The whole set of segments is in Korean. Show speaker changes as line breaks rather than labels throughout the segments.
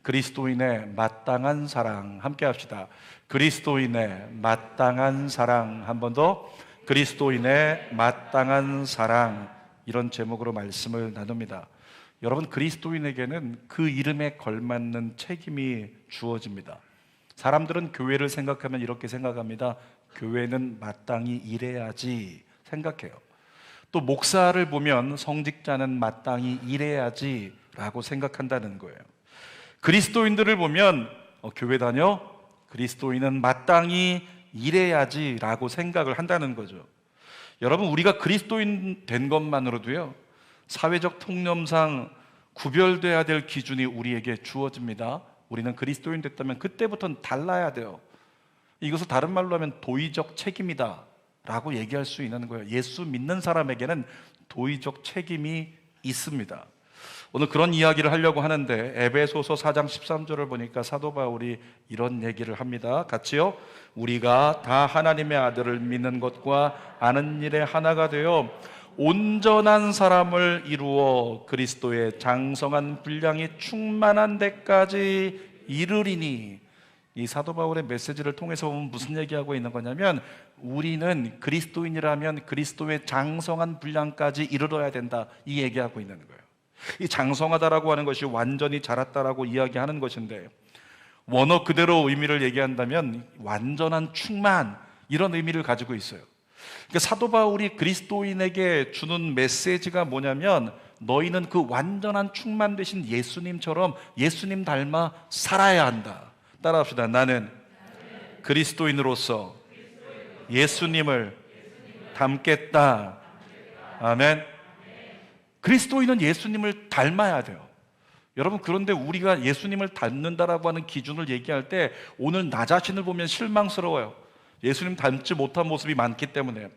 그리스도인의 마땅한 사랑. 함께 합시다. 그리스도인의 마땅한 사랑. 한 번 더. 그리스도인의 마땅한 사랑. 이런 제목으로 말씀을 나눕니다. 여러분, 그리스도인에게는 그 이름에 걸맞는 책임이 주어집니다. 사람들은 교회를 생각하면 이렇게 생각합니다. 교회는 마땅히 일해야지 생각해요. 또 목사를 보면 성직자는 마땅히 일해야지 라고 생각한다는 거예요. 그리스도인들을 보면 교회 다녀? 그리스도인은 마땅히 일해야지 라고 생각을 한다는 거죠. 여러분, 우리가 그리스도인 된 것만으로도요, 사회적 통념상 구별돼야 될 기준이 우리에게 주어집니다. 우리는 그리스도인 됐다면 그때부터는 달라야 돼요. 이것을 다른 말로 하면 도의적 책임이다 라고 얘기할 수 있는 거예요. 예수 믿는 사람에게는 도의적 책임이 있습니다. 오늘 그런 이야기를 하려고 하는데, 에베소서 4장 13절을 보니까 사도 바울이 이런 얘기를 합니다. 같이요. 우리가 다 하나님의 아들을 믿는 것과 아는 일에 하나가 되어 온전한 사람을 이루어 그리스도의 장성한 분량이 충만한 데까지 이르리니. 이 사도 바울의 메시지를 통해서 보면 무슨 얘기하고 있는 거냐면, 우리는 그리스도인이라면 그리스도의 장성한 분량까지 이르러야 된다, 이 얘기하고 있는 거예요. 이 장성하다라고 하는 것이 완전히 자랐다라고 이야기하는 것인데, 원어 그대로 의미를 얘기한다면 완전한 충만, 이런 의미를 가지고 있어요. 그러니까 사도 바울이 그리스도인에게 주는 메시지가 뭐냐면, 너희는 그 완전한 충만 되신 예수님처럼 예수님 닮아 살아야 한다. 따라합시다. 나는 그리스도인으로서 예수님을 닮겠다. 아멘. 그리스도인은 예수님을 닮아야 돼요. 여러분, 그런데 우리가 예수님을 닮는다라고 하는 기준을 얘기할 때 오늘 나 자신을 보면 실망스러워요. 예수님 닮지 못한 모습이 많기 때문에.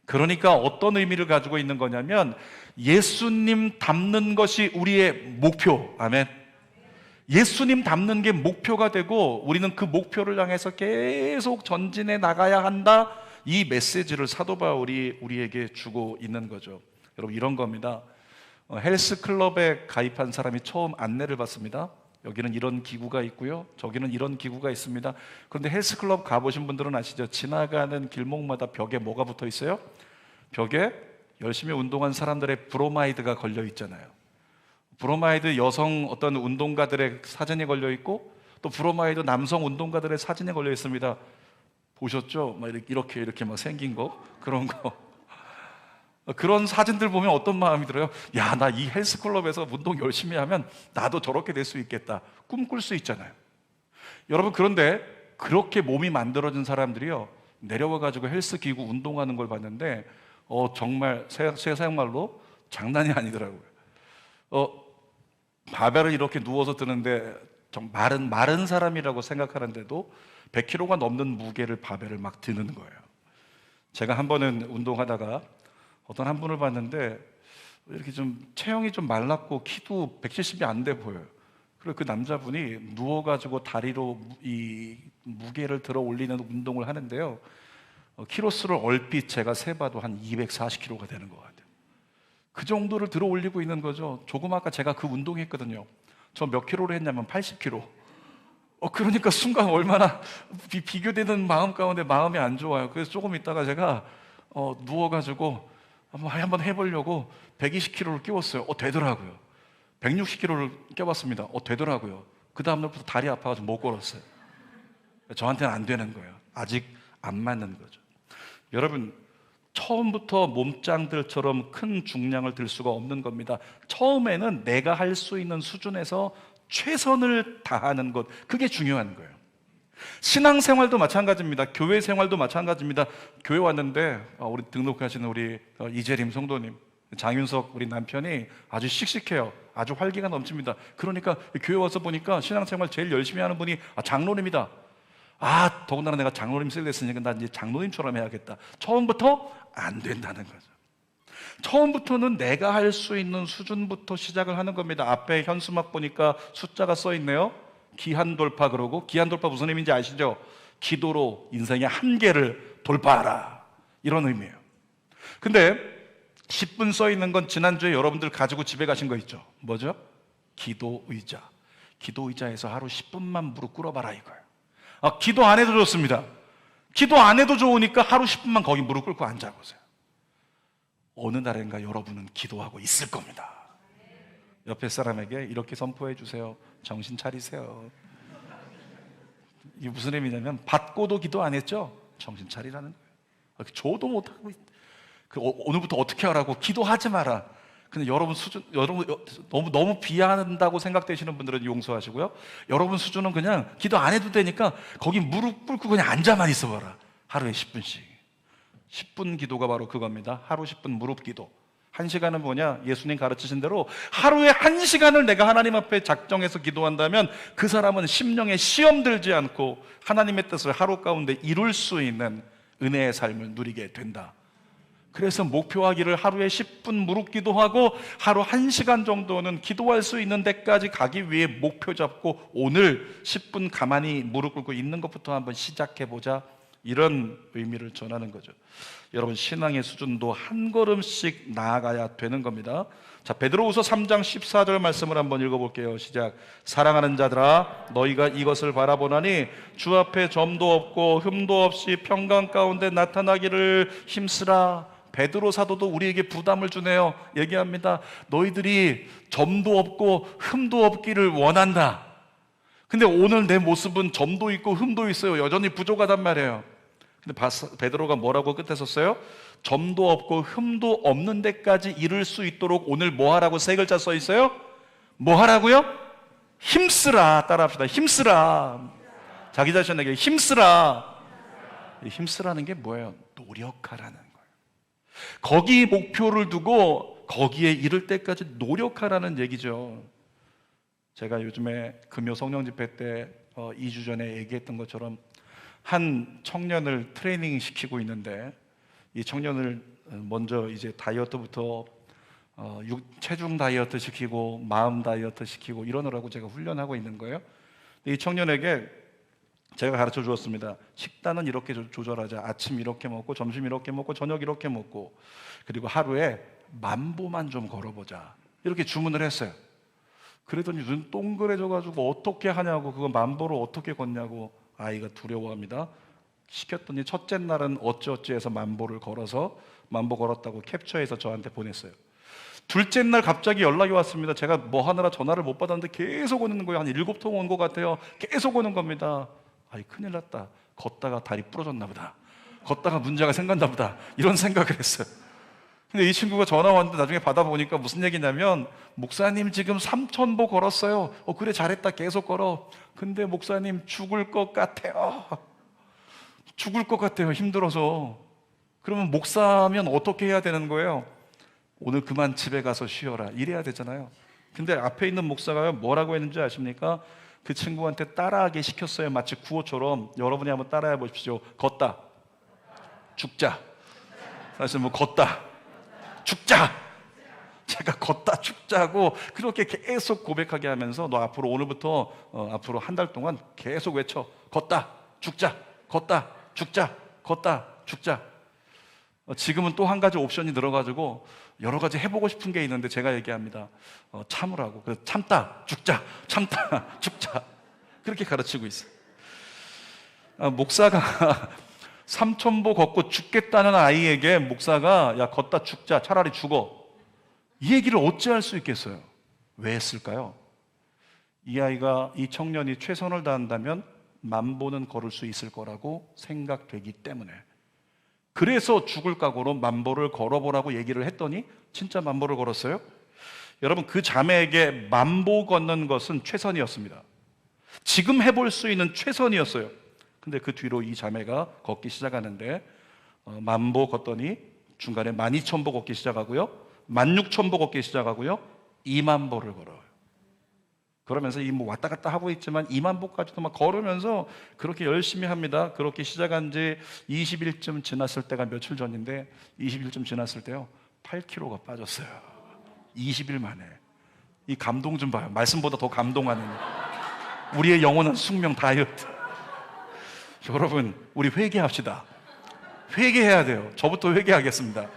그러니까 어떤 의미를 가지고 있는 거냐면, 예수님 닮는 것이 우리의 목표. 아멘. 예수님 닮는 게 목표가 되고 우리는 그 목표를 향해서 계속 전진해 나가야 한다, 이 메시지를 사도 바울이 우리에게 주고 있는 거죠. 여러분, 이런 겁니다. 헬스클럽에 가입한 사람이 처음 안내를 받습니다. 여기는 이런 기구가 있고요, 저기는 이런 기구가 있습니다. 그런데 헬스클럽 가보신 분들은 아시죠? 지나가는 길목마다 벽에 뭐가 붙어 있어요? 벽에 열심히 운동한 사람들의 브로마이드가 걸려 있잖아요. 브로마이드 여성 어떤 운동가들의 사진이 걸려 있고, 또 브로마이드 남성 운동가들의 사진이 걸려 있습니다. 보셨죠? 막 이렇게 막 생긴 거, 그런 거. 그런 사진들 보면 어떤 마음이 들어요? 야, 나 이 헬스클럽에서 운동 열심히 하면 나도 저렇게 될 수 있겠다, 꿈꿀 수 있잖아요. 여러분, 그런데 그렇게 몸이 만들어진 사람들이요, 내려와가지고 헬스기구 운동하는 걸 봤는데 정말 세상말로 장난이 아니더라고요. 바벨을 이렇게 누워서 드는데 좀 마른 사람이라고 생각하는데도 100kg가 넘는 무게를 바벨을 막 드는 거예요. 제가 한 번은 운동하다가 어떤 한 분을 봤는데 이렇게 좀 체형이 좀 말랐고 키도 170이 안 돼 보여요. 그리고 그 남자분이 누워가지고 다리로 이 무게를 들어 올리는 운동을 하는데요, 키로수를 얼핏 제가 세봐도 한 240kg가 되는 것 같아요. 그 정도를 들어 올리고 있는 거죠. 조금 아까 제가 그 운동했거든요. 저 몇 킬로를 했냐면 80kg. 그러니까 순간 얼마나 비교되는 마음 가운데 마음이 안 좋아요. 그래서 조금 있다가 제가 누워가지고 한번 해보려고 120kg를 끼웠어요. 되더라고요. 160kg를 껴봤습니다. 되더라고요. 그 다음날부터 다리 아파가지고 못 걸었어요. 저한테는 안 되는 거예요. 아직 안 맞는 거죠. 여러분, 처음부터 몸짱들처럼 큰 중량을 들 수가 없는 겁니다. 처음에는 내가 할 수 있는 수준에서 최선을 다하는 것, 그게 중요한 거예요. 신앙생활도 마찬가지입니다. 교회 생활도 마찬가지입니다. 교회 왔는데 우리 등록하시는 우리 이재림 성도님, 장윤석 우리 남편이 아주 씩씩해요. 아주 활기가 넘칩니다. 그러니까 교회 와서 보니까 신앙생활 제일 열심히 하는 분이 장로님이다. 더군다나 내가 장로님 셀렸으니까 난 이제 장로님처럼 해야겠다. 처음부터 안 된다는 거죠. 처음부터는 내가 할 수 있는 수준부터 시작을 하는 겁니다. 앞에 현수막 보니까 숫자가 써 있네요. 기한 돌파, 그러고 기한 돌파 무슨 의미인지 아시죠? 기도로 인생의 한계를 돌파하라, 이런 의미예요. 근데 10분 써 있는 건 지난주에 여러분들 가지고 집에 가신 거 있죠? 뭐죠? 기도 의자. 기도 의자에서 하루 10분만 무릎 꿇어봐라 이거예요. 기도 안 해도 좋습니다. 기도 안 해도 좋으니까 하루 10분만 거기 무릎 꿇고 앉아보세요. 어느 날인가 여러분은 기도하고 있을 겁니다. 옆에 사람에게 이렇게 선포해 주세요. 정신 차리세요. 이게 무슨 의미냐면 받고도 기도 안 했죠? 정신 차리라는 거예요. 줘도 못하고 오늘부터 어떻게 하라고? 기도하지 마라. 근데 여러분 너무 비하한다고 생각되시는 분들은 용서하시고요. 여러분 수준은 그냥 기도 안 해도 되니까 거기 무릎 꿇고 그냥 앉아만 있어봐라. 하루에 10분씩. 10분 기도가 바로 그겁니다. 하루 10분 무릎 기도. 1시간은 뭐냐? 예수님 가르치신 대로 하루에 1시간을 내가 하나님 앞에 작정해서 기도한다면 그 사람은 심령에 시험 들지 않고 하나님의 뜻을 하루 가운데 이룰 수 있는 은혜의 삶을 누리게 된다. 그래서 목표하기를 하루에 10분 무릎 기도하고 하루 1시간 정도는 기도할 수 있는 데까지 가기 위해 목표 잡고 오늘 10분 가만히 무릎 꿇고 있는 것부터 한번 시작해보자, 이런 의미를 전하는 거죠. 여러분, 신앙의 수준도 한 걸음씩 나아가야 되는 겁니다. 자, 베드로후서 3장 14절 말씀을 한번 읽어볼게요. 시작. 사랑하는 자들아, 너희가 이것을 바라보나니 주 앞에 점도 없고 흠도 없이 평강 가운데 나타나기를 힘쓰라. 베드로 사도도 우리에게 부담을 주네요. 얘기합니다. 너희들이 점도 없고 흠도 없기를 원한다. 근데 오늘 내 모습은 점도 있고 흠도 있어요. 여전히 부족하단 말이에요. 근데 베드로가 뭐라고 끝에 썼어요? 점도 없고 흠도 없는 데까지 이룰 수 있도록 오늘 뭐 하라고 세 글자 써 있어요? 뭐 하라고요? 힘쓰라. 따라합시다. 힘쓰라. 자기 자신에게 힘쓰라. 힘쓰라는 게 뭐예요? 노력하라는 거예요. 거기 목표를 두고 거기에 이를 때까지 노력하라는 얘기죠. 제가 요즘에 금요 성령 집회 때 2주 전에 얘기했던 것처럼 한 청년을 트레이닝 시키고 있는데, 이 청년을 먼저 이제 다이어트부터 체중 다이어트 시키고 마음 다이어트 시키고 이러느라고 제가 훈련하고 있는 거예요. 이 청년에게 제가 가르쳐 주었습니다. 식단은 이렇게 조절하자. 아침 이렇게 먹고 점심 이렇게 먹고 저녁 이렇게 먹고, 그리고 하루에 10,000보만 좀 걸어보자, 이렇게 주문을 했어요. 그랬더니 눈 동그래져 가지고 어떻게 하냐고, 그거 10,000보를 어떻게 걷냐고 아이가 두려워합니다. 시켰더니 첫째 날은 어찌어찌해서 10,000보를 걸어서 10,000보 걸었다고 캡처해서 저한테 보냈어요. 둘째 날 갑자기 연락이 왔습니다. 제가 뭐 하느라 전화를 못 받았는데 계속 오는 거예요. 한 7통 온 것 같아요. 계속 오는 겁니다. 아이, 큰일 났다. 걷다가 다리 부러졌나 보다. 걷다가 문제가 생겼나 보다. 이런 생각을 했어요. 근데 이 친구가 전화 왔는데 나중에 받아보니까 무슨 얘기냐면, 목사님 지금 3,000보 걸었어요. 그래, 잘했다. 계속 걸어. 근데 목사님 죽을 것 같아요. 죽을 것 같아요. 힘들어서. 그러면 목사면 어떻게 해야 되는 거예요? 오늘 그만 집에 가서 쉬어라, 이래야 되잖아요. 근데 앞에 있는 목사가 뭐라고 했는지 아십니까? 그 친구한테 따라하게 시켰어요. 마치 구호처럼. 여러분이 한번 따라해 보십시오. 걷다 죽자. 사실 뭐 걷다 죽자. 제가 걷다 죽자고 그렇게 계속 고백하게 하면서, 너 앞으로 오늘부터 앞으로 한 달 동안 계속 외쳐. 걷다 죽자, 걷다 죽자, 걷다 죽자. 지금은 또 한 가지 옵션이 들어가지고 여러 가지 해보고 싶은 게 있는데 제가 얘기합니다. 참으라고. 그래서 참다 죽자, 참다 죽자, 그렇게 가르치고 있어요. 목사가 3,000보 걷고 죽겠다는 아이에게 목사가 야, 걷다 죽자, 차라리 죽어, 이 얘기를 어찌할 수 있겠어요? 왜 했을까요? 이 아이가, 이 청년이 최선을 다한다면 10,000보는 걸을 수 있을 거라고 생각되기 때문에, 그래서 죽을 각오로 10,000보를 걸어보라고 얘기를 했더니 진짜 10,000보를 걸었어요. 여러분, 그 자매에게 10,000보 걷는 것은 최선이었습니다. 지금 해볼 수 있는 최선이었어요. 근데 그 뒤로 이 자매가 걷기 시작하는데 10,000보 걷더니 중간에 12,000보 걷기 시작하고요, 16,000보 걷기 시작하고요, 20,000보를 걸어요. 그러면서 이 뭐 왔다 갔다 하고 있지만 20,000보까지도 막 걸으면서 그렇게 열심히 합니다. 그렇게 시작한 지 20일쯤 지났을 때가 며칠 전인데, 20일쯤 지났을 때요 8kg가 빠졌어요. 20일 만에. 이 감동 좀 봐요. 말씀보다 더 감동하는 우리의 영원한 숙명 다이어트. 여러분, 우리 회개합시다. 회개해야 돼요. 저부터 회개하겠습니다.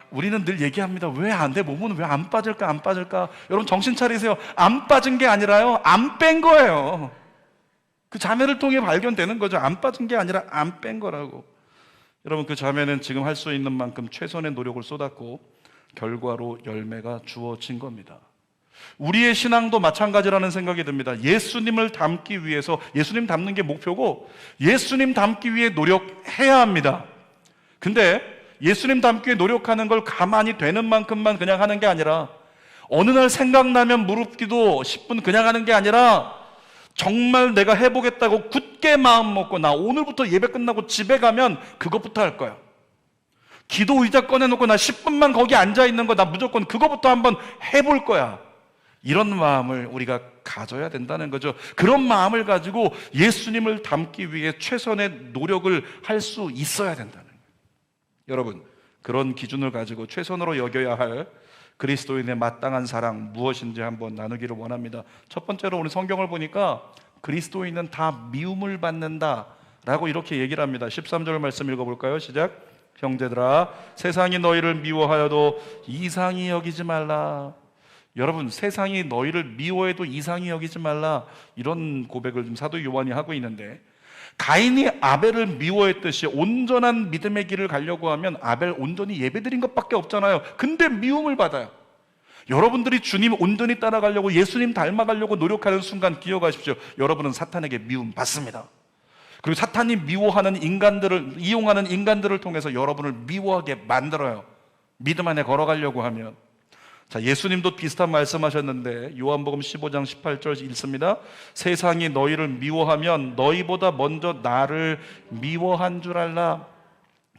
우리는 늘 얘기합니다. 왜 내 몸은 왜 안 빠질까, 안 빠질까? 여러분 정신 차리세요. 안 빠진 게 아니라요, 안 뺀 거예요. 그 자매를 통해 발견되는 거죠. 안 빠진 게 아니라 안 뺀 거라고. 여러분, 그 자매는 지금 할 수 있는 만큼 최선의 노력을 쏟았고 결과로 열매가 주어진 겁니다. 우리의 신앙도 마찬가지라는 생각이 듭니다. 예수님을 닮기 위해서, 예수님 닮는 게 목표고 예수님 닮기 위해 노력해야 합니다. 근데 예수님 닮기 위해 노력하는 걸 가만히 되는 만큼만 그냥 하는 게 아니라, 어느 날 생각나면 무릎 기도 10분 그냥 하는 게 아니라, 정말 내가 해보겠다고 굳게 마음 먹고, 나 오늘부터 예배 끝나고 집에 가면 그것부터 할 거야, 기도 의자 꺼내놓고 나 10분만 거기 앉아있는 거 나 무조건 그거부터 한번 해볼 거야, 이런 마음을 우리가 가져야 된다는 거죠. 그런 마음을 가지고 예수님을 닮기 위해 최선의 노력을 할 수 있어야 된다는 거예요. 여러분, 그런 기준을 가지고 최선으로 여겨야 할 그리스도인의 마땅한 사랑 무엇인지 한번 나누기를 원합니다. 첫 번째로 우리 성경을 보니까 그리스도인은 다 미움을 받는다 라고 이렇게 얘기를 합니다. 13절 말씀 읽어볼까요? 시작. 형제들아, 세상이 너희를 미워하여도 이상히 여기지 말라. 여러분, 세상이 너희를 미워해도 이상히 여기지 말라, 이런 고백을 지금 사도 요한이 하고 있는데, 가인이 아벨을 미워했듯이 온전한 믿음의 길을 가려고 하면 아벨 온전히 예배드린 것밖에 없잖아요. 근데 미움을 받아요. 여러분들이 주님 온전히 따라가려고, 예수님 닮아가려고 노력하는 순간 기억하십시오. 여러분은 사탄에게 미움 받습니다. 그리고 사탄이 미워하는 인간들을, 이용하는 인간들을 통해서 여러분을 미워하게 만들어요. 믿음 안에 걸어가려고 하면. 자, 예수님도 비슷한 말씀하셨는데 요한복음 15장 18절 읽습니다. 세상이 너희를 미워하면 너희보다 먼저 나를 미워한 줄 알라.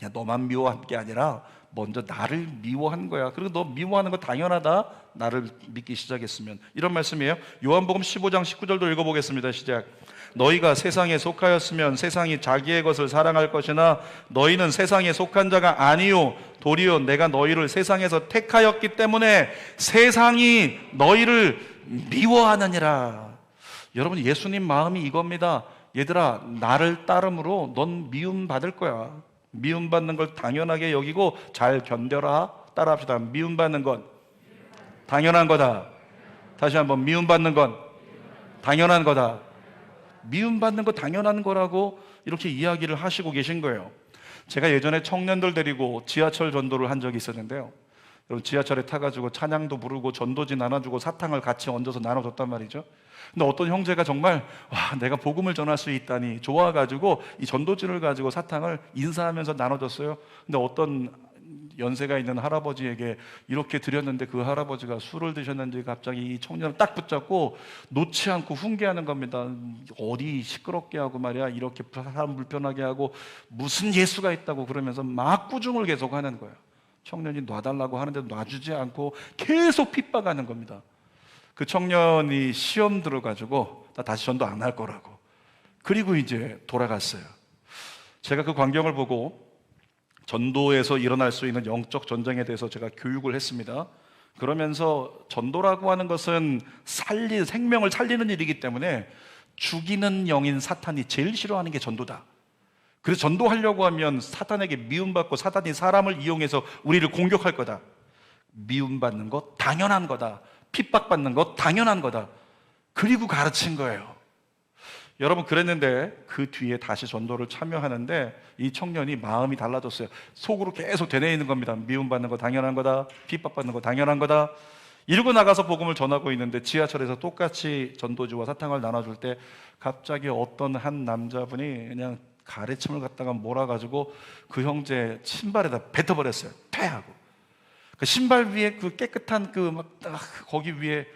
야, 너만 미워한 게 아니라 먼저 나를 미워한 거야. 그리고 너 미워하는 거 당연하다, 나를 믿기 시작했으면. 이런 말씀이에요. 요한복음 15장 19절도 읽어보겠습니다. 시작. 너희가 세상에 속하였으면 세상이 자기의 것을 사랑할 것이나 너희는 세상에 속한 자가 아니요 도리어 내가 너희를 세상에서 택하였기 때문에 세상이 너희를 미워하느니라. 여러분, 예수님 마음이 이겁니다. 얘들아, 나를 따름으로 넌 미움받을 거야. 미움받는 걸 당연하게 여기고 잘 견뎌라. 따라합시다. 미움받는 건 당연한 거다. 다시 한번, 미움받는 건 당연한 거다. 미움받는 거 당연한 거라고 이렇게 이야기를 하시고 계신 거예요. 제가 예전에 청년들 데리고 지하철 전도를 한 적이 있었는데요. 여러분, 지하철에 타가지고 찬양도 부르고 전도지 나눠주고 사탕을 같이 얹어서 나눠줬단 말이죠. 근데 어떤 형제가 정말, 와, 내가 복음을 전할 수 있다니 좋아가지고 이 전도지를 가지고 사탕을 인사하면서 나눠줬어요. 근데 어떤 연세가 있는 할아버지에게 이렇게 드렸는데 그 할아버지가 술을 드셨는지 갑자기 이 청년을 딱 붙잡고 놓지 않고 훈계하는 겁니다. 어디 시끄럽게 하고 말이야, 이렇게 사람 불편하게 하고 무슨 예수가 있다고 그러면서 막 꾸중을 계속 하는 거예요. 청년이 놔달라고 하는데 놔주지 않고 계속 핍박하는 겁니다. 그 청년이 시험 들어가지고 나 다시 전도 안 할 거라고, 그리고 이제 돌아갔어요. 제가 그 광경을 보고 전도에서 일어날 수 있는 영적 전쟁에 대해서 제가 교육을 했습니다. 그러면서 전도라고 하는 것은 생명을 살리는 일이기 때문에 죽이는 영인 사탄이 제일 싫어하는 게 전도다. 그래서 전도하려고 하면 사탄에게 미움받고 사탄이 사람을 이용해서 우리를 공격할 거다. 미움받는 것 당연한 거다. 핍박받는 것 당연한 거다. 그리고 가르친 거예요. 여러분, 그랬는데 그 뒤에 다시 전도를 참여하는데 이 청년이 마음이 달라졌어요. 속으로 계속 되뇌이는 겁니다. 미움받는 거 당연한 거다, 핍박받는 거 당연한 거다. 이러고 나가서 복음을 전하고 있는데 지하철에서 똑같이 전도지와 사탕을 나눠줄 때 갑자기 어떤 한 남자분이 그냥 가래침을 갖다가 몰아가지고 그 형제 신발에다 뱉어버렸어요. 패하고. 그 신발 위에 그 깨끗한 거기 위에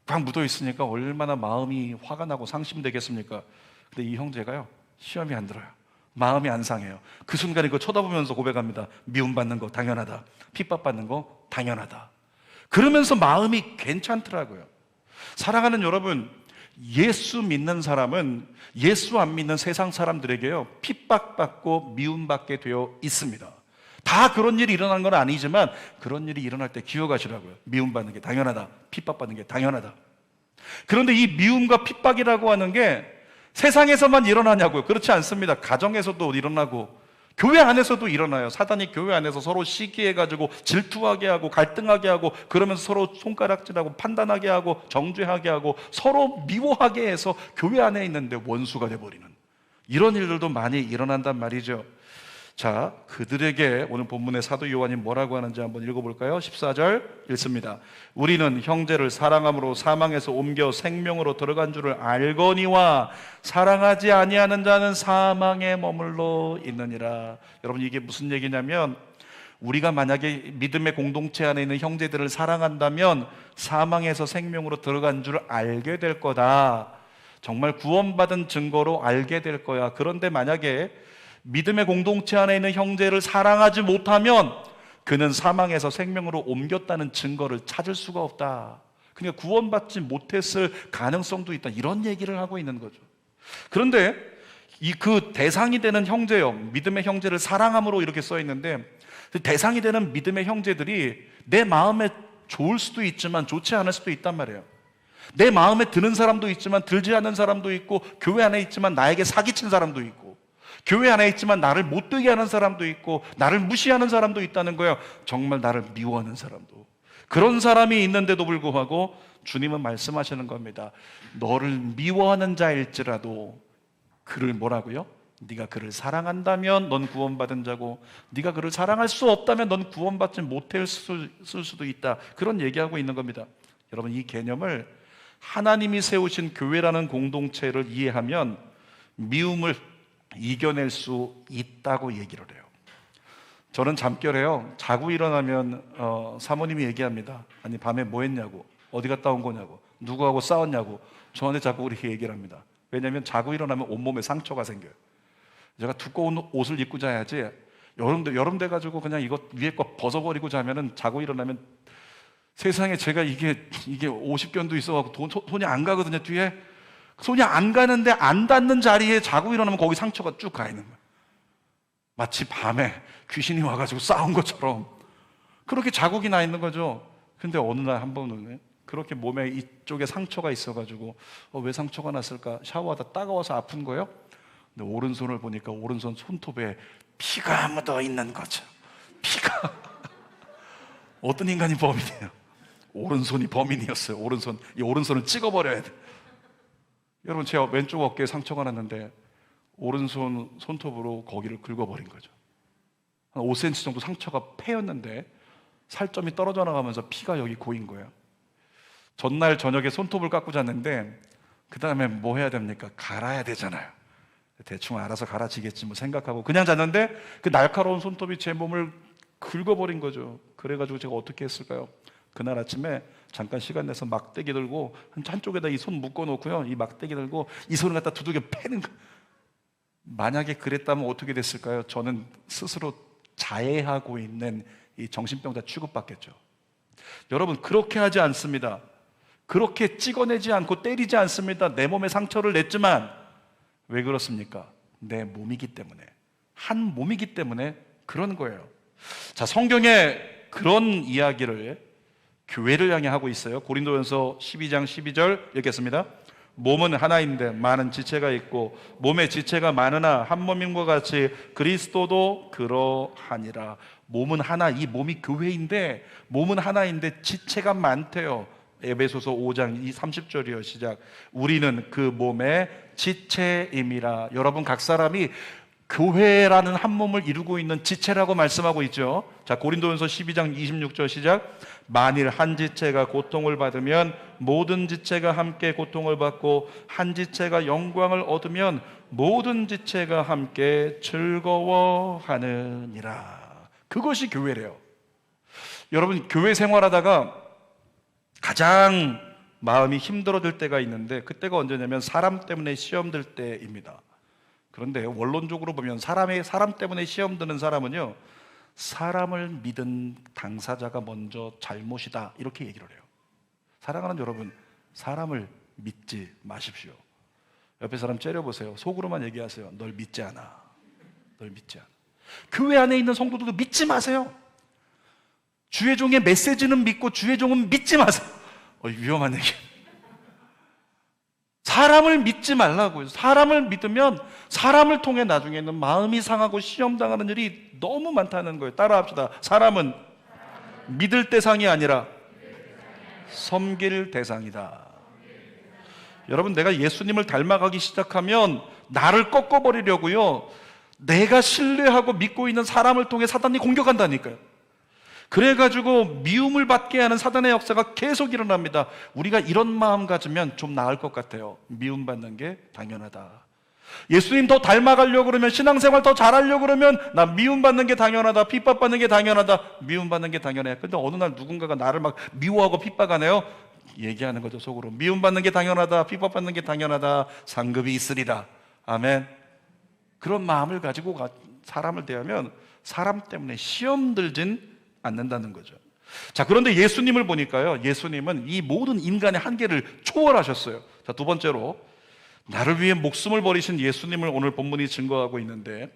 막 묻어 있으니까 얼마나 마음이 화가 나고 상심되겠습니까? 근데 이 형제가요, 시험이 안 들어요. 마음이 안 상해요. 그 순간에 그거 쳐다보면서 고백합니다. 미움받는 거 당연하다, 핍박받는 거 당연하다. 그러면서 마음이 괜찮더라고요. 사랑하는 여러분, 예수 믿는 사람은 예수 안 믿는 세상 사람들에게요, 핍박받고 미움받게 되어 있습니다. 다 그런 일이 일어난 건 아니지만 그런 일이 일어날 때 기억하시라고요. 미움받는 게 당연하다, 핍박받는 게 당연하다. 그런데 이 미움과 핍박이라고 하는 게 세상에서만 일어나냐고요? 그렇지 않습니다. 가정에서도 일어나고 교회 안에서도 일어나요. 사단이 교회 안에서 서로 시기해가지고 질투하게 하고 갈등하게 하고 그러면서 서로 손가락질하고 판단하게 하고 정죄하게 하고 서로 미워하게 해서 교회 안에 있는데 원수가 돼버리는 이런 일들도 많이 일어난단 말이죠. 자, 그들에게 오늘 본문의 사도 요한이 뭐라고 하는지 한번 읽어볼까요? 14절 읽습니다. 우리는 형제를 사랑함으로 사망에서 옮겨 생명으로 들어간 줄을 알거니와 사랑하지 아니하는 자는 사망에 머물러 있느니라. 여러분, 이게 무슨 얘기냐면 우리가 만약에 믿음의 공동체 안에 있는 형제들을 사랑한다면 사망에서 생명으로 들어간 줄 알게 될 거다. 정말 구원받은 증거로 알게 될 거야. 그런데 만약에 믿음의 공동체 안에 있는 형제를 사랑하지 못하면 그는 사망에서 생명으로 옮겼다는 증거를 찾을 수가 없다. 그러니까 구원받지 못했을 가능성도 있다. 이런 얘기를 하고 있는 거죠. 그런데 그 대상이 되는 형제요, 믿음의 형제를 사랑함으로 이렇게 써 있는데 대상이 되는 믿음의 형제들이 내 마음에 좋을 수도 있지만 좋지 않을 수도 있단 말이에요. 내 마음에 드는 사람도 있지만 들지 않는 사람도 있고, 교회 안에 있지만 나에게 사기친 사람도 있고, 교회 안에 있지만 나를 못되게 하는 사람도 있고, 나를 무시하는 사람도 있다는 거예요. 정말 나를 미워하는 사람도. 그런 사람이 있는데도 불구하고 주님은 말씀하시는 겁니다. 너를 미워하는 자일지라도 그를 뭐라고요? 네가 그를 사랑한다면 넌 구원받은 자고, 네가 그를 사랑할 수 없다면 넌 구원받지 못할 수도 있다. 그런 얘기하고 있는 겁니다. 여러분, 이 개념을 하나님이 세우신 교회라는 공동체를 이해하면 미움을 이겨낼 수 있다고 얘기를 해요. 저는 잠결에요, 자고 일어나면 사모님이 얘기합니다. 아니, 밤에 뭐 했냐고, 어디 갔다 온 거냐고, 누구하고 싸웠냐고 저한테 자꾸 그렇게 얘기를 합니다. 왜냐하면 자고 일어나면 온몸에 상처가 생겨요. 제가 두꺼운 옷을 입고 자야지 여름 돼가지고 그냥 이거 위에 거 벗어버리고 자면은 자고 일어나면 세상에 제가 이게 50견도 있어가지고 손이 안 가거든요. 뒤에 손이 안 가는데 안 닿는 자리에 자고 일어나면 거기 상처가 쭉 가 있는 거예요. 마치 밤에 귀신이 와가지고 싸운 것처럼 그렇게 자국이 나 있는 거죠. 근데 어느 날 한 번은 그렇게 몸에 이쪽에 상처가 있어가지고 왜 상처가 났을까? 샤워하다 따가워서 아픈 거예요. 근데 오른손을 보니까 오른손 손톱에 피가 묻어 있는 거죠. 피가. 어떤 인간이 범인이에요? 오른손이 범인이었어요. 이 오른손을 찍어버려야 돼. 여러분, 제 왼쪽 어깨에 상처가 났는데 오른손 손톱으로 거기를 긁어버린 거죠. 한 5cm 정도 상처가 패였는데 살점이 떨어져 나가면서 피가 여기 고인 거예요. 전날 저녁에 손톱을 깎고 잤는데 그 다음에 뭐 해야 됩니까? 갈아야 되잖아요. 대충 알아서 갈아지겠지 뭐 생각하고 그냥 잤는데 그 날카로운 손톱이 제 몸을 긁어버린 거죠. 그래가지고 제가 어떻게 했을까요? 그날 아침에 잠깐 시간 내서 막대기 들고 한쪽에다 이 손 묶어놓고요, 이 막대기 들고 이 손을 갖다 두들겨 패는 거. 만약에 그랬다면 어떻게 됐을까요? 저는 스스로 자해하고 있는 이 정신병자 취급받겠죠. 여러분, 그렇게 하지 않습니다. 그렇게 찍어내지 않고 때리지 않습니다. 내 몸에 상처를 냈지만 왜 그렇습니까? 내 몸이기 때문에, 한 몸이기 때문에 그런 거예요. 자, 성경에 그런 이야기를 교회를 향해 하고 있어요. 고린도전서 12장 12절 읽겠습니다. 몸은 하나인데 많은 지체가 있고 몸의 지체가 많으나 한 몸인 것 같이 그리스도도 그러하니라. 몸은 하나, 이 몸이 교회인데 몸은 하나인데 지체가 많대요. 에베소서 5장 30절이요 시작. 우리는 그 몸의 지체임이라. 여러분, 각 사람이 교회라는 한 몸을 이루고 있는 지체라고 말씀하고 있죠. 자, 고린도전서 12장 26절 시작. 만일 한 지체가 고통을 받으면 모든 지체가 함께 고통을 받고 한 지체가 영광을 얻으면 모든 지체가 함께 즐거워하느니라. 그것이 교회래요. 여러분, 교회 생활하다가 가장 마음이 힘들어질 때가 있는데 그때가 언제냐면 사람 때문에 시험 들 때입니다. 그런데 원론적으로 보면 사람 때문에 시험 드는 사람은요, 사람을 믿은 당사자가 먼저 잘못이다 이렇게 얘기를 해요. 사랑하는 여러분, 사람을 믿지 마십시오. 옆에 사람 째려보세요. 속으로만 얘기하세요. 널 믿지 않아. 널 믿지 않아. 교회 안에 있는 성도들도 믿지 마세요. 주의 종의 메시지는 믿고 주의 종은 믿지 마세요. 위험한 얘기. 사람을 믿지 말라고요. 사람을 믿으면 사람을 통해 나중에는 마음이 상하고 시험당하는 일이 너무 많다는 거예요. 따라합시다. 사람은 믿을 대상이 아니라 섬길 대상이다. 여러분, 내가 예수님을 닮아가기 시작하면 나를 꺾어버리려고요, 내가 신뢰하고 믿고 있는 사람을 통해 사단이 공격한다니까요. 그래가지고 미움을 받게 하는 사단의 역사가 계속 일어납니다. 우리가 이런 마음 가지면 좀 나을 것 같아요. 미움받는 게 당연하다. 예수님 더 닮아가려고 그러면, 신앙생활 더 잘하려고 그러면 나 미움받는 게 당연하다, 핍박받는 게 당연하다, 미움받는 게 당연해. 근데 어느 날 누군가가 나를 막 미워하고 핍박하네요. 얘기하는 거죠, 속으로. 미움받는 게 당연하다, 핍박받는 게 당연하다, 상급이 있으리라. 아멘. 그런 마음을 가지고 사람을 대하면 사람 때문에 시험 들진 않는다는 거죠. 자, 그런데 예수님을 보니까요, 예수님은 이 모든 인간의 한계를 초월하셨어요. 자, 두 번째로, 나를 위해 목숨을 버리신 예수님을 오늘 본문이 증거하고 있는데,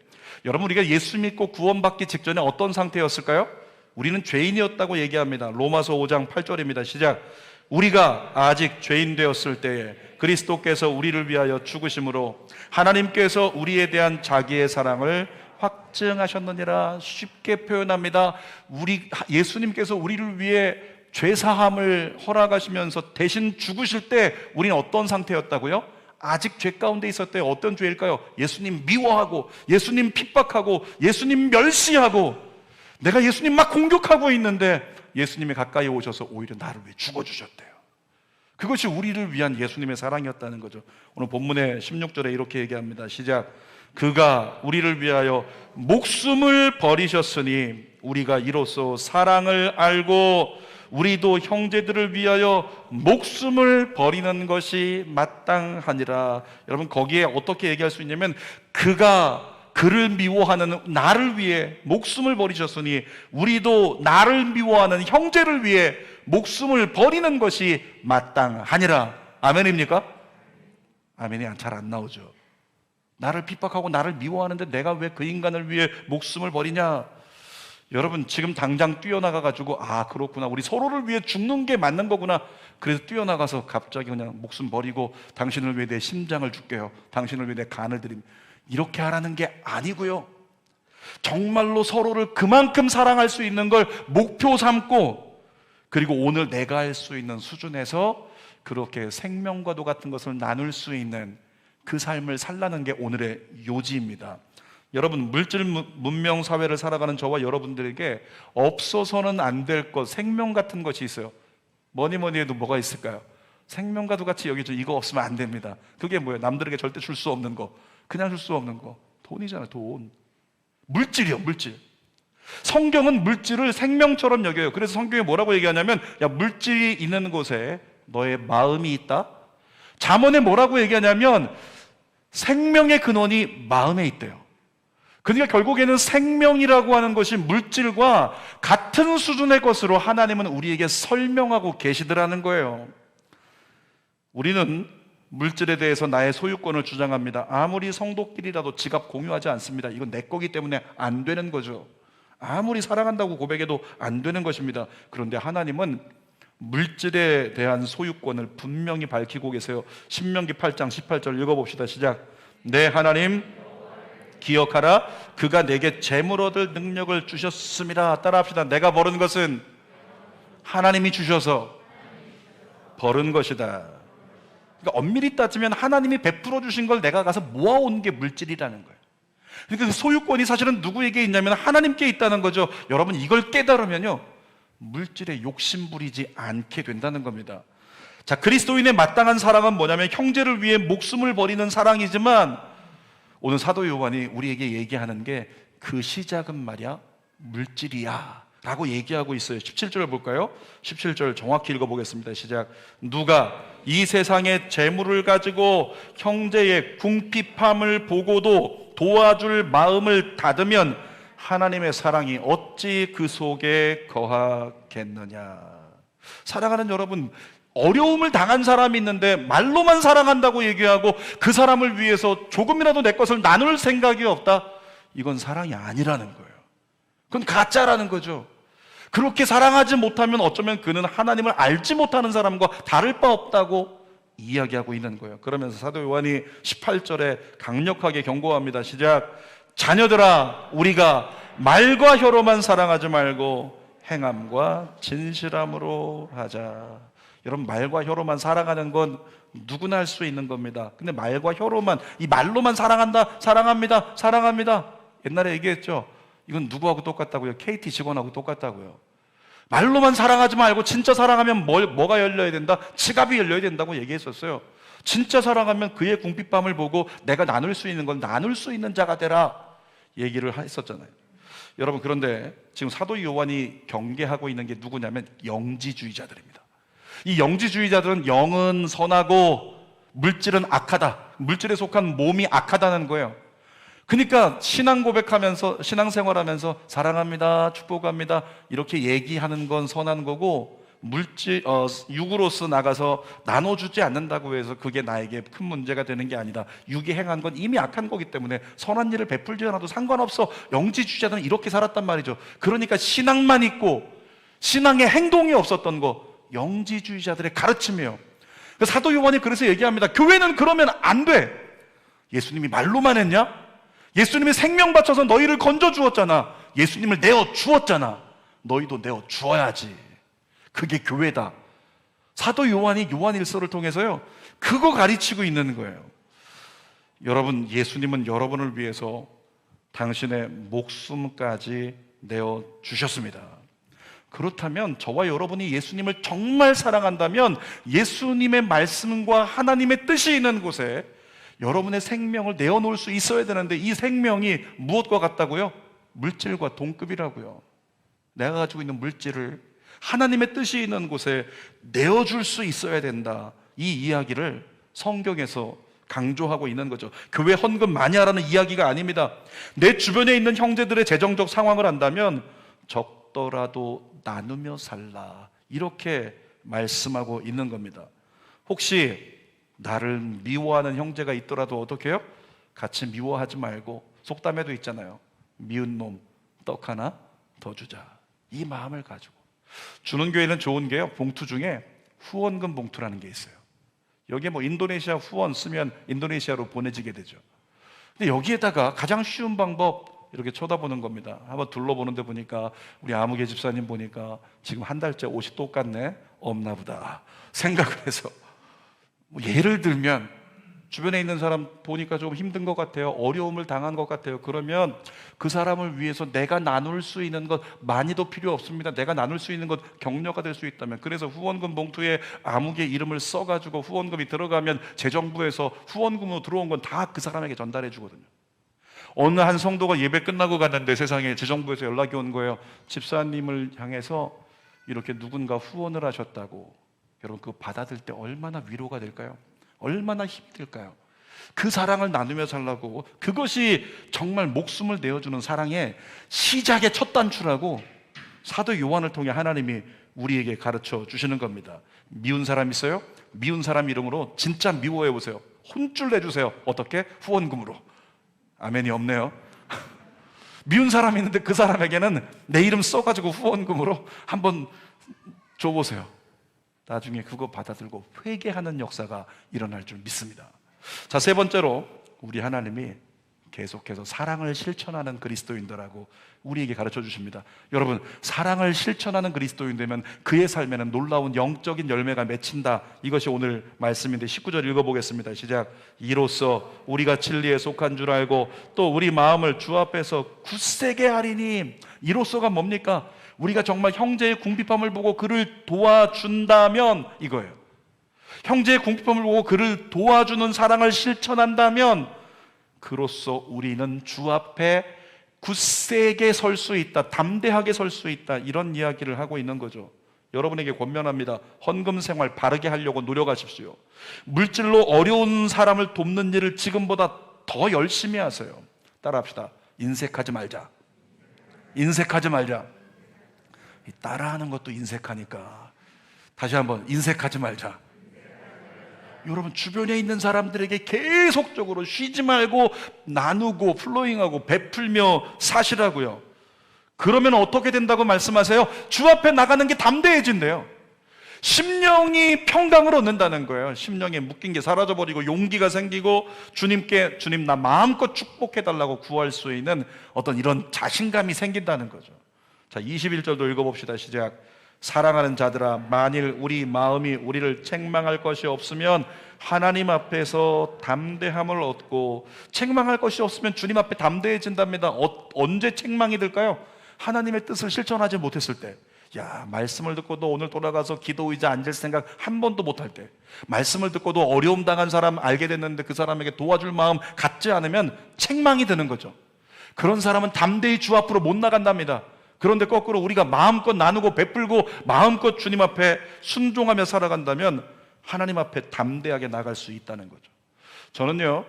여러분, 우리가 예수 믿고 구원받기 직전에 어떤 상태였을까요? 우리는 죄인이었다고 얘기합니다. 로마서 5장 8절입니다. 시작. 우리가 아직 죄인 되었을 때에 그리스도께서 우리를 위하여 죽으심으로 하나님께서 우리에 대한 자기의 사랑을 확증하셨느니라. 쉽게 표현합니다. 예수님께서 우리를 위해 죄사함을 허락하시면서 대신 죽으실 때 우리는 어떤 상태였다고요? 아직 죄 가운데 있을 때 어떤 죄일까요? 예수님 미워하고, 예수님 핍박하고, 예수님 멸시하고, 내가 예수님 막 공격하고 있는데 예수님이 가까이 오셔서 오히려 나를 위해 죽어주셨대요. 그것이 우리를 위한 예수님의 사랑이었다는 거죠. 오늘 본문의 16절에 이렇게 얘기합니다. 시작. 그가 우리를 위하여 목숨을 버리셨으니 우리가 이로써 사랑을 알고 우리도 형제들을 위하여 목숨을 버리는 것이 마땅하니라. 여러분, 거기에 어떻게 얘기할 수 있냐면, 그가 그를 미워하는 나를 위해 목숨을 버리셨으니 우리도 나를 미워하는 형제를 위해 목숨을 버리는 것이 마땅하니라. 아멘입니까? 아멘이 잘 안 나오죠. 나를 핍박하고 나를 미워하는데 내가 왜 그 인간을 위해 목숨을 버리냐? 여러분, 지금 당장 뛰어나가가지고, 아, 그렇구나, 우리 서로를 위해 죽는 게 맞는 거구나, 그래서 뛰어나가서 갑자기 그냥 목숨 버리고 당신을 위해 내 심장을 줄게요, 당신을 위해 내 간을 드립니다, 이렇게 하라는 게 아니고요, 정말로 서로를 그만큼 사랑할 수 있는 걸 목표 삼고, 그리고 오늘 내가 할 수 있는 수준에서 그렇게 생명과도 같은 것을 나눌 수 있는 그 삶을 살라는 게 오늘의 요지입니다. 여러분, 물질 문명 사회를 살아가는 저와 여러분들에게 없어서는 안 될 것, 생명 같은 것이 있어요. 뭐니 해도 뭐가 있을까요? 생명과도 같이 여기죠. 이거 없으면 안 됩니다. 그게 뭐예요? 남들에게 절대 줄 수 없는 거, 그냥 줄 수 없는 거, 돈이잖아요. 돈. 물질이요, 물질. 성경은 물질을 생명처럼 여겨요. 그래서 성경에 뭐라고 얘기하냐면, 야, 물질이 있는 곳에 너의 마음이 있다. 잠언에 뭐라고 얘기하냐면, 생명의 근원이 마음에 있대요. 그러니까 결국에는 생명이라고 하는 것이 물질과 같은 수준의 것으로 하나님은 우리에게 설명하고 계시더라는 거예요. 우리는 물질에 대해서 나의 소유권을 주장합니다. 아무리 성도끼리라도 지갑 공유하지 않습니다. 이건 내 거기 때문에 안 되는 거죠. 아무리 사랑한다고 고백해도 안 되는 것입니다. 그런데 하나님은 물질에 대한 소유권을 분명히 밝히고 계세요. 신명기 8장 18절 읽어봅시다. 시작. 내 하나님 기억하라. 그가 내게 재물 얻을 능력을 주셨습니다. 따라합시다. 내가 버는 것은 하나님이 주셔서 버는 것이다. 그러니까 엄밀히 따지면 하나님이 베풀어 주신 걸 내가 가서 모아온 게 물질이라는 거예요. 그러니까 그 소유권이 사실은 누구에게 있냐면 하나님께 있다는 거죠. 여러분, 이걸 깨달으면요, 물질에 욕심 부리지 않게 된다는 겁니다. 자, 그리스도인의 마땅한 사랑은 뭐냐면 형제를 위해 목숨을 버리는 사랑이지만, 오늘 사도 요한이 우리에게 얘기하는 게 그 시작은 말이야 물질이야 라고 얘기하고 있어요. 17절을 볼까요? 17절 정확히 읽어보겠습니다. 시작. 누가 이 세상의 재물을 가지고 형제의 궁핍함을 보고도 도와줄 마음을 닫으면 하나님의 사랑이 어찌 그 속에 거하겠느냐. 사랑하는 여러분, 어려움을 당한 사람이 있는데 말로만 사랑한다고 얘기하고 그 사람을 위해서 조금이라도 내 것을 나눌 생각이 없다? 이건 사랑이 아니라는 거예요. 그건 가짜라는 거죠. 그렇게 사랑하지 못하면 어쩌면 그는 하나님을 알지 못하는 사람과 다를 바 없다고 이야기하고 있는 거예요. 그러면서 사도 요한이 18절에 강력하게 경고합니다. 시작. 자녀들아, 우리가 말과 혀로만 사랑하지 말고 행함과 진실함으로 하자. 여러분, 말과 혀로만 사랑하는 건 누구나 할 수 있는 겁니다. 근데 말과 혀로만, 이 말로만 사랑한다, 사랑합니다, 사랑합니다, 옛날에 얘기했죠. 이건 누구하고 똑같다고요? KT 직원하고 똑같다고요. 말로만 사랑하지 말고 진짜 사랑하면 뭐가 열려야 된다? 지갑이 열려야 된다고 얘기했었어요. 진짜 사랑하면 그의 궁핍함을 보고 내가 나눌 수 있는 건 나눌 수 있는 자가 되라 얘기를 했었잖아요. 여러분, 그런데 지금 사도 요한이 경계하고 있는 게 누구냐면 영지주의자들입니다. 이 영지주의자들은 영은 선하고 물질은 악하다, 물질에 속한 몸이 악하다는 거예요. 그러니까 신앙 고백하면서, 신앙생활하면서 사랑합니다, 축복합니다 이렇게 얘기하는 건 선한 거고, 육으로서 나가서 나눠주지 않는다고 해서 그게 나에게 큰 문제가 되는 게 아니다. 육이 행한 건 이미 악한 거기 때문에 선한 일을 베풀지 않아도 상관없어. 영지주의자들은 이렇게 살았단 말이죠. 그러니까 신앙만 있고 신앙의 행동이 없었던 거, 영지주의자들의 가르침이에요. 사도 요한이 그래서 얘기합니다. 교회는 그러면 안 돼. 예수님이 말로만 했냐? 예수님이 생명 바쳐서 너희를 건져 주었잖아. 예수님을 내어 주었잖아. 너희도 내어 주어야지. 그게 교회다. 사도 요한이 요한일서를 통해서요, 그거 가르치고 있는 거예요. 여러분, 예수님은 여러분을 위해서 당신의 목숨까지 내어 주셨습니다. 그렇다면 저와 여러분이 예수님을 정말 사랑한다면 예수님의 말씀과 하나님의 뜻이 있는 곳에 여러분의 생명을 내어놓을 수 있어야 되는데, 이 생명이 무엇과 같다고요? 물질과 동급이라고요. 내가 가지고 있는 물질을 하나님의 뜻이 있는 곳에 내어줄 수 있어야 된다. 이 이야기를 성경에서 강조하고 있는 거죠. 교회 헌금 많이 하라는 이야기가 아닙니다. 내 주변에 있는 형제들의 재정적 상황을 안다면 적더라도 나누며 살라, 이렇게 말씀하고 있는 겁니다. 혹시 나를 미워하는 형제가 있더라도 어떻게 해요? 같이 미워하지 말고, 속담에도 있잖아요. 미운 놈 떡 하나 더 주자. 이 마음을 가지고 주는 교회는 좋은 게요, 봉투 중에 후원금 봉투라는 게 있어요. 여기에 인도네시아 후원 쓰면 인도네시아로 보내지게 되죠. 근데 여기에다가 가장 쉬운 방법, 이렇게 쳐다보는 겁니다. 한번 둘러보는데 보니까 우리 아무개 집사님 보니까 지금 한 달째 옷이 똑같네, 없나 보다 생각을 해서, 예를 들면 주변에 있는 사람 보니까 좀 힘든 것 같아요, 어려움을 당한 것 같아요. 그러면 그 사람을 위해서 내가 나눌 수 있는 것 많이도 필요 없습니다. 내가 나눌 수 있는 것 격려가 될 수 있다면, 그래서 후원금 봉투에 아무개 이름을 써가지고 후원금이 들어가면 재정부에서 후원금으로 들어온 건 다 그 사람에게 전달해 주거든요. 어느 한 성도가 예배 끝나고 갔는데 세상에 재정부에서 연락이 온 거예요. 집사님을 향해서 이렇게 누군가 후원을 하셨다고. 여러분, 그거 받아들 때 얼마나 위로가 될까요? 얼마나 힘이 들까요? 그 사랑을 나누며 살라고, 그것이 정말 목숨을 내어주는 사랑의 시작의 첫 단추라고 사도 요한을 통해 하나님이 우리에게 가르쳐 주시는 겁니다. 미운 사람 있어요? 미운 사람 이름으로 진짜 미워해 보세요. 혼쭐 내주세요. 어떻게? 후원금으로. 아멘이 없네요. 미운 사람이 있는데 그 사람에게는 내 이름 써가지고 후원금으로 한번 줘보세요. 나중에 그거 받아들고 회개하는 역사가 일어날 줄 믿습니다. 자, 세 번째로 우리 하나님이 계속해서 사랑을 실천하는 그리스도인들하고 우리에게 가르쳐 주십니다. 여러분, 사랑을 실천하는 그리스도인 되면 그의 삶에는 놀라운 영적인 열매가 맺힌다. 이것이 오늘 말씀인데 19절 읽어보겠습니다. 시작. 이로써 우리가 진리에 속한 줄 알고 또 우리 마음을 주 앞에서 굳세게 하리니. 이로써가 뭡니까? 우리가 정말 형제의 궁핍함을 보고 그를 도와준다면 이거예요. 형제의 궁핍함을 보고 그를 도와주는 사랑을 실천한다면 그로써 우리는 주 앞에 굳세게 설 수 있다, 담대하게 설 수 있다, 이런 이야기를 하고 있는 거죠. 여러분에게 권면합니다. 헌금 생활 바르게 하려고 노력하십시오. 물질로 어려운 사람을 돕는 일을 지금보다 더 열심히 하세요. 따라합시다. 인색하지 말자. 인색하지 말자. 따라하는 것도 인색하니까 다시 한번, 인색하지 말자. 여러분, 주변에 있는 사람들에게 계속적으로 쉬지 말고 나누고 플로잉하고 베풀며 사시라고요. 그러면 어떻게 된다고 말씀하세요? 주 앞에 나가는 게 담대해진대요. 심령이 평강을 얻는다는 거예요. 심령에 묶인 게 사라져버리고 용기가 생기고 주님께 주님 나 마음껏 축복해달라고 구할 수 있는 어떤 이런 자신감이 생긴다는 거죠. 자, 21절도 읽어봅시다. 시작. 사랑하는 자들아, 만일 우리 마음이 우리를 책망할 것이 없으면 하나님 앞에서 담대함을 얻고, 책망할 것이 없으면 주님 앞에 담대해진답니다. 언제 책망이 들까요? 하나님의 뜻을 실천하지 못했을 때. 야, 말씀을 듣고도 오늘 돌아가서 기도 의자 앉을 생각 한 번도 못할 때, 말씀을 듣고도 어려움 당한 사람 알게 됐는데 그 사람에게 도와줄 마음 갖지 않으면 책망이 드는 거죠. 그런 사람은 담대히 주 앞으로 못 나간답니다. 그런데 거꾸로 우리가 마음껏 나누고 베풀고 마음껏 주님 앞에 순종하며 살아간다면 하나님 앞에 담대하게 나갈 수 있다는 거죠. 저는요,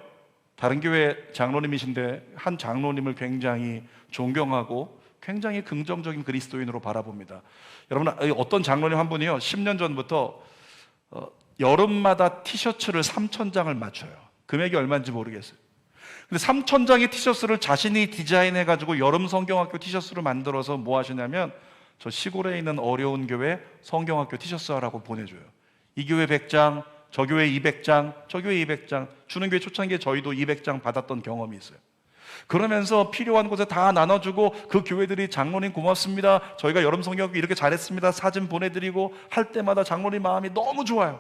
다른 교회 장로님이신데 한 장로님을 굉장히 존경하고 굉장히 긍정적인 그리스도인으로 바라봅니다. 여러분, 어떤 장로님 한 분이요, 10년 전부터 여름마다 티셔츠를 3,000장을 맞춰요. 금액이 얼마인지 모르겠어요. 근데 3,000장의 티셔츠를 자신이 디자인해가지고 여름 성경학교 티셔츠를 만들어서 뭐 하시냐면, 저 시골에 있는 어려운 교회 성경학교 티셔츠 하라고 보내줘요. 이 교회 100장, 저 교회 200장, 저 교회 200장, 주는 교회 초창기에 저희도 200장 받았던 경험이 있어요. 그러면서 필요한 곳에 다 나눠주고, 그 교회들이 장로님 고맙습니다, 저희가 여름 성경학교 이렇게 잘했습니다, 사진 보내드리고 할 때마다 장로님 마음이 너무 좋아요.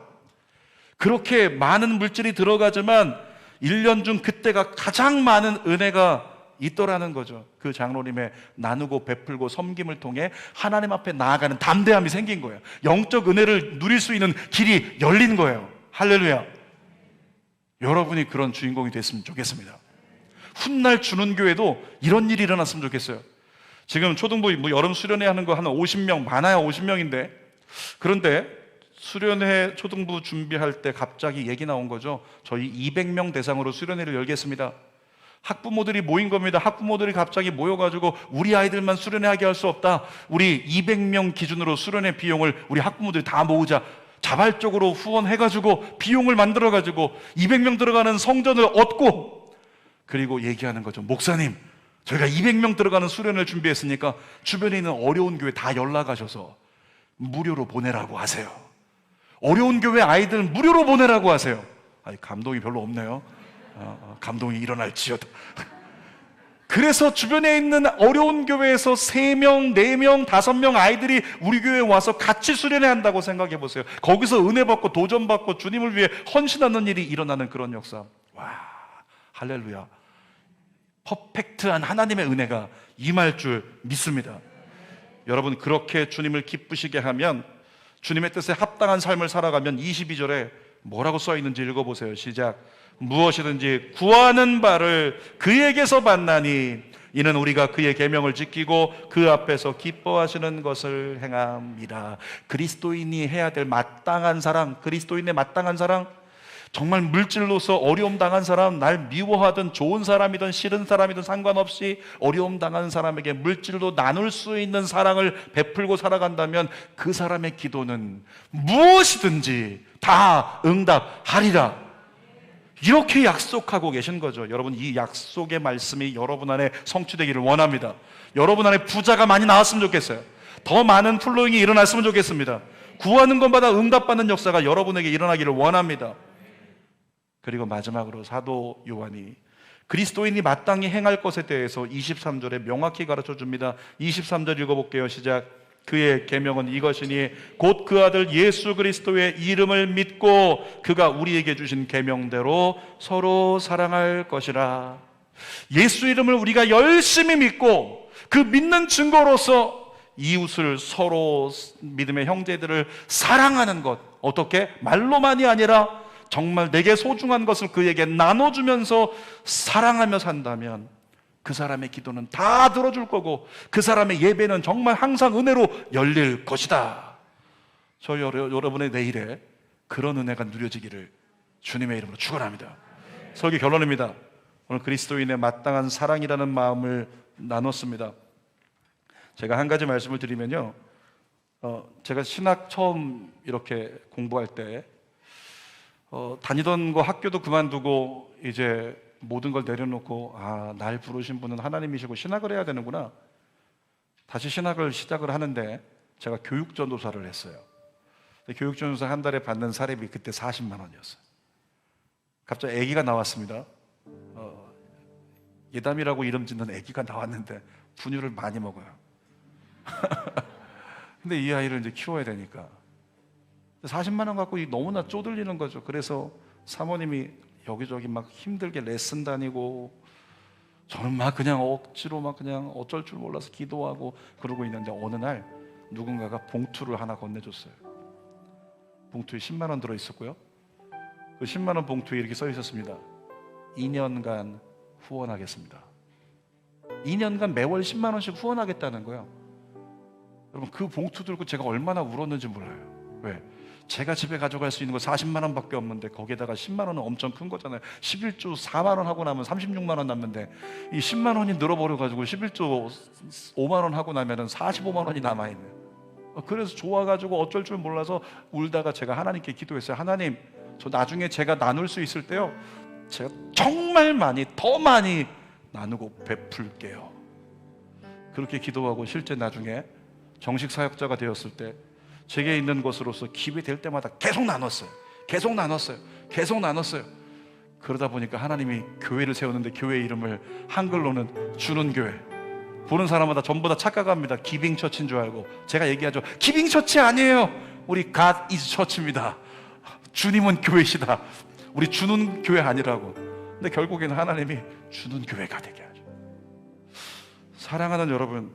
그렇게 많은 물질이 들어가지만 1년 중 그때가 가장 많은 은혜가 있더라는 거죠. 그 장로님의 나누고 베풀고 섬김을 통해 하나님 앞에 나아가는 담대함이 생긴 거예요. 영적 은혜를 누릴 수 있는 길이 열린 거예요. 할렐루야. 여러분이 그런 주인공이 됐으면 좋겠습니다. 훗날 주는 교회도 이런 일이 일어났으면 좋겠어요. 지금 초등부 여름 수련회 하는 거 한 50명, 많아야 50명인데, 그런데 수련회 초등부 준비할 때 갑자기 얘기 나온 거죠. 저희 200명 대상으로 수련회를 열겠습니다. 학부모들이 모인 겁니다. 학부모들이 갑자기 모여가지고 우리 아이들만 수련회 하게 할 수 없다, 우리 200명 기준으로 수련회 비용을 우리 학부모들이 다 모으자, 자발적으로 후원해가지고 비용을 만들어가지고 200명 들어가는 성전을 얻고, 그리고 얘기하는 거죠. 목사님, 저희가 200명 들어가는 수련회를 준비했으니까 주변에 있는 어려운 교회 다 연락하셔서 무료로 보내라고 하세요. 어려운 교회 아이들 무료로 보내라고 하세요. 아니, 감동이 별로 없네요. 감동이 일어날지어다. 그래서 주변에 있는 어려운 교회에서 3명, 4명, 5명 아이들이 우리 교회에 와서 같이 수련회 한다고 생각해 보세요. 거기서 은혜 받고 도전 받고 주님을 위해 헌신하는 일이 일어나는 그런 역사. 와, 할렐루야. 퍼펙트한 하나님의 은혜가 임할 줄 믿습니다. 여러분, 그렇게 주님을 기쁘시게 하면, 주님의 뜻에 합당한 삶을 살아가면 22절에 뭐라고 써 있는지 읽어보세요. 시작. 무엇이든지 구하는 바를 그에게서 받나니 이는 우리가 그의 계명을 지키고 그 앞에서 기뻐하시는 것을 행함이라. 그리스도인이 해야 될 마땅한 사랑, 그리스도인의 마땅한 사랑, 정말 물질로서 어려움 당한 사람, 날 미워하든 좋은 사람이든 싫은 사람이든 상관없이 어려움 당하는 사람에게 물질로 나눌 수 있는 사랑을 베풀고 살아간다면 그 사람의 기도는 무엇이든지 다 응답하리라. 이렇게 약속하고 계신 거죠. 여러분, 이 약속의 말씀이 여러분 안에 성취되기를 원합니다. 여러분 안에 부자가 많이 나왔으면 좋겠어요. 더 많은 플로잉이 일어났으면 좋겠습니다. 구하는 것마다 응답받는 역사가 여러분에게 일어나기를 원합니다. 그리고 마지막으로 사도 요한이 그리스도인이 마땅히 행할 것에 대해서 23절에 명확히 가르쳐 줍니다. 23절 읽어볼게요. 시작. 그의 계명은 이것이니 곧 그 아들 예수 그리스도의 이름을 믿고 그가 우리에게 주신 계명대로 서로 사랑할 것이라. 예수 이름을 우리가 열심히 믿고 그 믿는 증거로서 이웃을, 서로 믿음의 형제들을 사랑하는 것. 어떻게? 말로만이 아니라 정말 내게 소중한 것을 그에게 나눠주면서 사랑하며 산다면 그 사람의 기도는 다 들어줄 거고 그 사람의 예배는 정말 항상 은혜로 열릴 것이다. 저희 여러분의 내일에 그런 은혜가 누려지기를 주님의 이름으로 축원합니다. 설교 결론입니다. 오늘 그리스도인의 마땅한 사랑이라는 마음을 나눴습니다. 제가 한 가지 말씀을 드리면요, 제가 신학 처음 이렇게 공부할 때 다니던 거 학교도 그만두고 이제 모든 걸 내려놓고 날 부르신 분은 하나님이시고 신학을 해야 되는구나. 다시 신학을 시작을 하는데 제가 교육전도사를 했어요. 근데 교육지원에서 한 달에 받는 사례비 그때 40만 원이었어요. 갑자기 아기가 나왔습니다. 예담이라고 이름 짓는 아기가 나왔는데 분유를 많이 먹어요. 근데 이 아이를 이제 키워야 되니까 40만 원 갖고 너무나 쪼들리는 거죠. 그래서 사모님이 여기저기 막 힘들게 레슨 다니고, 저는 막 그냥 억지로 막 그냥 어쩔 줄 몰라서 기도하고 그러고 있는데, 어느 날 누군가가 봉투를 하나 건네줬어요. 봉투에 10만 원 들어있었고요, 그 10만 원 봉투에 이렇게 써 있었습니다. 2년간 후원하겠습니다. 2년간 매월 10만 원씩 후원하겠다는 거예요. 여러분, 그 봉투 들고 제가 얼마나 울었는지 몰라요. 왜? 제가 집에 가져갈 수 있는 거 40만 원밖에 없는데 거기에다가 10만 원은 엄청 큰 거잖아요. 11조 4만 원 하고 나면 36만 원 남는데, 이 10만 원이 늘어버려가지고 11조 5만 원 하고 나면은 45만 원이 남아있네요. 그래서 좋아가지고 어쩔 줄 몰라서 울다가 제가 하나님께 기도했어요. 하나님, 저 나중에 제가 나눌 수 있을 때요, 제가 정말 많이, 더 많이 나누고 베풀게요. 그렇게 기도하고 실제 나중에 정식 사역자가 되었을 때 제게 있는 것으로서 기회 될 때마다 계속 나눴어요. 그러다 보니까 하나님이 교회를 세우는데, 교회 이름을 한글로는 주는 교회. 보는 사람마다 전부 다 착각합니다. 기빙 처치인 줄 알고. 제가 얘기하죠. 기빙 처치 아니에요. 우리 God is 처치입니다. 주님은 교회시다. 우리 주는 교회 아니라고. 근데 결국에는 하나님이 주는 교회가 되게 하죠. 사랑하는 여러분,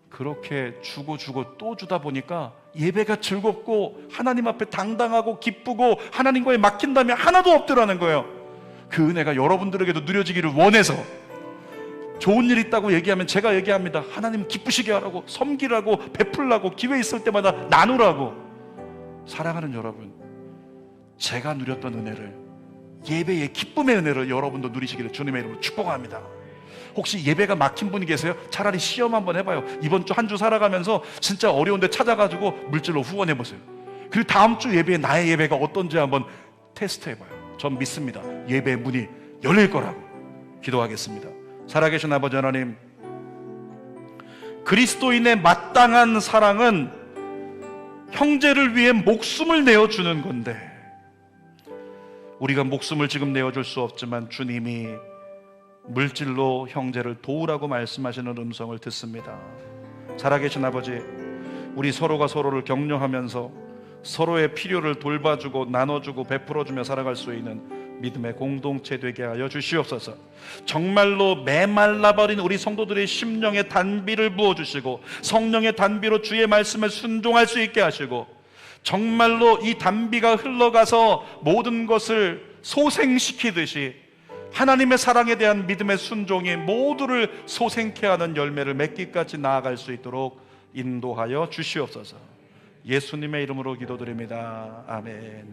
그렇게 주고 또 주다 보니까 예배가 즐겁고 하나님 앞에 당당하고 기쁘고 하나님과의 막힌다면 하나도 없더라는 거예요. 그 은혜가 여러분들에게도 누려지기를 원해서, 좋은 일 있다고 얘기하면 제가 얘기합니다. 하나님 기쁘시게 하라고, 섬기라고, 베풀라고, 기회 있을 때마다 나누라고. 사랑하는 여러분, 제가 누렸던 은혜를, 예배의 기쁨의 은혜를 여러분도 누리시기를 주님의 이름으로 축복합니다. 혹시 예배가 막힌 분이 계세요? 차라리 시험 한번 해봐요. 이번 주 한 주 살아가면서 진짜 어려운데 찾아가지고 물질로 후원해보세요. 그리고 다음 주 예배에 나의 예배가 어떤지 한번 테스트해봐요. 전 믿습니다. 예배의 문이 열릴 거라고. 기도하겠습니다. 살아계신 아버지 하나님, 그리스도인의 마땅한 사랑은 형제를 위해 목숨을 내어주는 건데, 우리가 목숨을 지금 내어줄 수 없지만 주님이 물질로 형제를 도우라고 말씀하시는 음성을 듣습니다. 살아계신 아버지, 우리 서로가 서로를 격려하면서 서로의 필요를 돌봐주고 나눠주고 베풀어주며 살아갈 수 있는 믿음의 공동체 되게 하여 주시옵소서. 정말로 메말라버린 우리 성도들의 심령에 단비를 부어주시고, 성령의 단비로 주의 말씀에 순종할 수 있게 하시고, 정말로 이 단비가 흘러가서 모든 것을 소생시키듯이 하나님의 사랑에 대한 믿음의 순종이 모두를 소생케 하는 열매를 맺기까지 나아갈 수 있도록 인도하여 주시옵소서. 예수님의 이름으로 기도드립니다. 아멘.